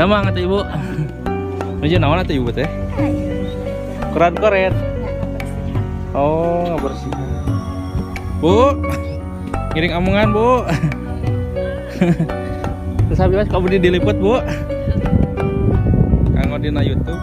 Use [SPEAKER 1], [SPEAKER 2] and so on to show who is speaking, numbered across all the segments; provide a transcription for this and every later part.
[SPEAKER 1] Nama kata ibu. Meja naon atuh ibu teh? Koran koret. Oh, nggak bersih. Bu, kiring omongan bu. Terus habis kamu diliput bu. Kanggo dina YouTube.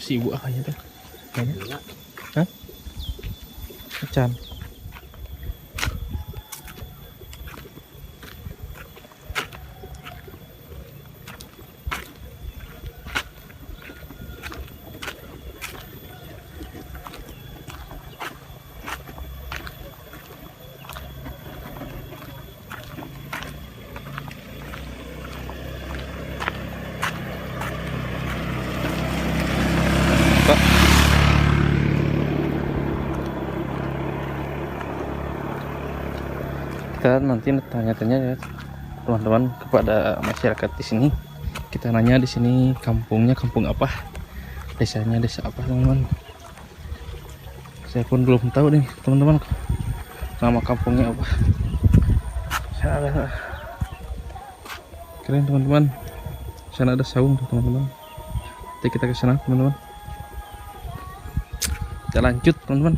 [SPEAKER 1] Si ibu aja tuh. Banyak. Hah? Macan. Kita nanti tanya-tanya ya teman-teman kepada masyarakat di sini. Kita nanya di sini kampungnya kampung apa, desanya desa apa teman-teman. Saya pun belum tahu nih teman-teman nama kampungnya apa. Keren teman-teman. Sana ada saung tuh teman-teman. Nanti kita ke sana teman-teman. Kita lanjut teman-teman.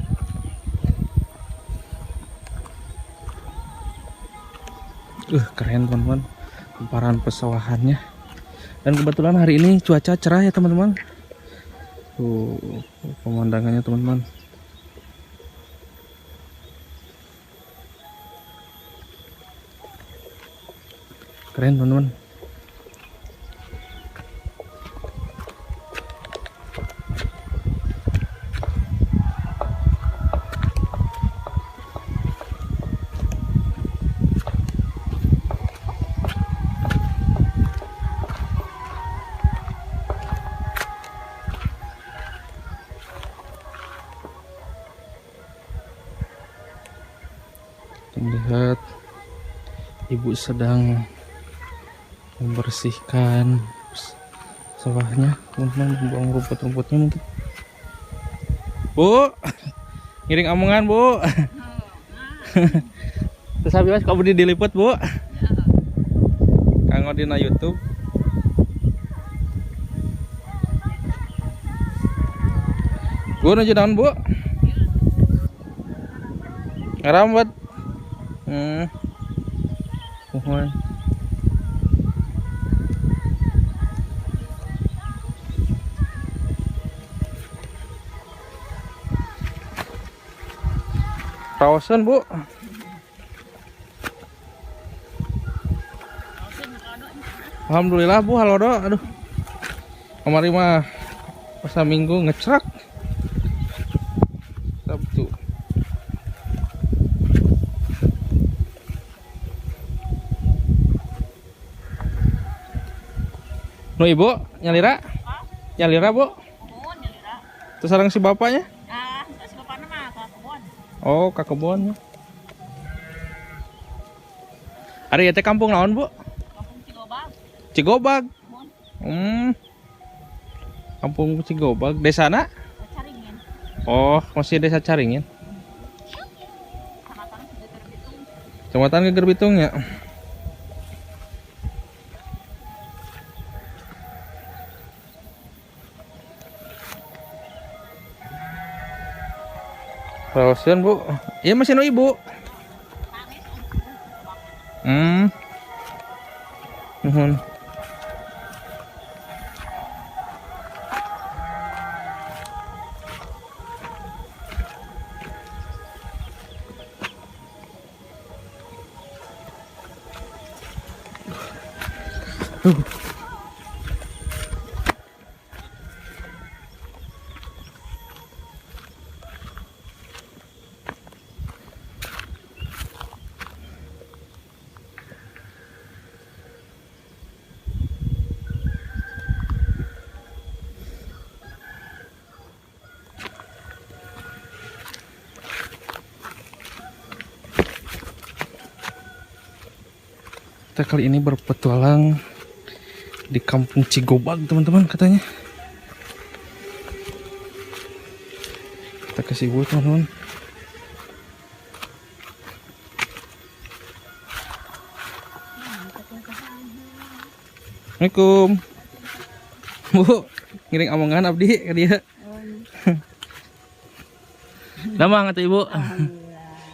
[SPEAKER 1] Keren teman-teman, hamparan pesawahannya. Dan kebetulan hari ini cuaca cerah ya teman-teman. Tuh pemandangannya teman-teman. Keren teman-teman. Lihat ibu sedang membersihkan sawahnya teman-teman, membuang rumput-rumputnya mungkin. Bu, ngiring omongan bu. Terus habis kamu diliput bu. Kanggo dina YouTube. Bu nuju daun bu. Ngerambat. Mohon. Kawasan bu. Alhamdulillah bu, halo do. Aduh, kemarin mah Pasar Minggu ngecerak. Sabtu. No ibu, nyalira? Nyalira bu?
[SPEAKER 2] Kebun, nyalira.
[SPEAKER 1] Terus sarang si bapaknya?
[SPEAKER 2] Si bapaknya mah ke kebun.
[SPEAKER 1] Oh, ke kebun. Ada ya teh kampung naon bu?
[SPEAKER 2] Kampung Cigobag.
[SPEAKER 1] Cigobag.
[SPEAKER 2] Kebun.
[SPEAKER 1] Kampung Cigobag. Desana?
[SPEAKER 2] Caringin.
[SPEAKER 1] Oh, masih desa Caringin.
[SPEAKER 2] Kecamatan Geger Bitung.
[SPEAKER 1] Kecamatan Geger Bitung ya. Rawasian bu. Iya masih no ibu.
[SPEAKER 2] Nangis.
[SPEAKER 1] Nuhun. Kita kali ini berpetualang di kampung Cigobag teman-teman katanya. Kita kasih buat teman-teman. Assalamualaikum. Bu, ngiring omongan abdi ke dia. Damang atuh ibu.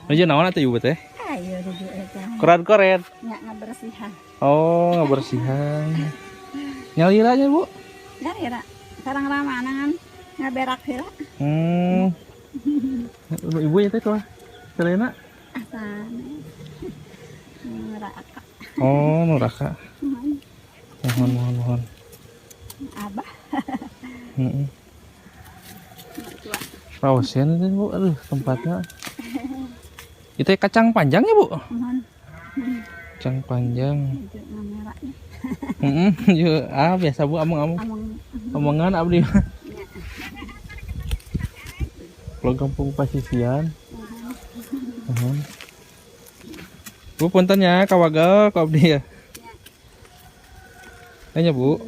[SPEAKER 1] Nuju naon atuh ibu teh?
[SPEAKER 2] Ayo duduk eta.
[SPEAKER 1] Koret-koret.
[SPEAKER 2] Nya ngabersihan.
[SPEAKER 1] Oh, ngabersihan. Nyalira aja bu.
[SPEAKER 2] Nyalira. Sareng ramanangan ngaberak heula.
[SPEAKER 1] Ibu ya teh tuh. Selena.
[SPEAKER 2] Asane. Neraka.
[SPEAKER 1] Oh, Nuraka. Mohon.
[SPEAKER 2] Abah.
[SPEAKER 1] Rawasian itu bu, aduh tempatnya. Itu kacang panjang ya bu? Kacang panjang.
[SPEAKER 2] Itu merahnya.
[SPEAKER 1] Biasa bu, omongan abdi. Kalau kampung pasisian. Bu punten ya kawagal ka abdi ya. Nanya bu.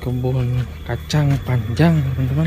[SPEAKER 1] Kebun kacang panjang teman-teman.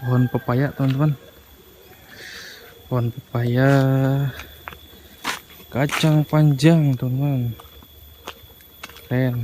[SPEAKER 1] Pohon pepaya teman-teman, pohon pepaya kacang panjang teman-teman, keren.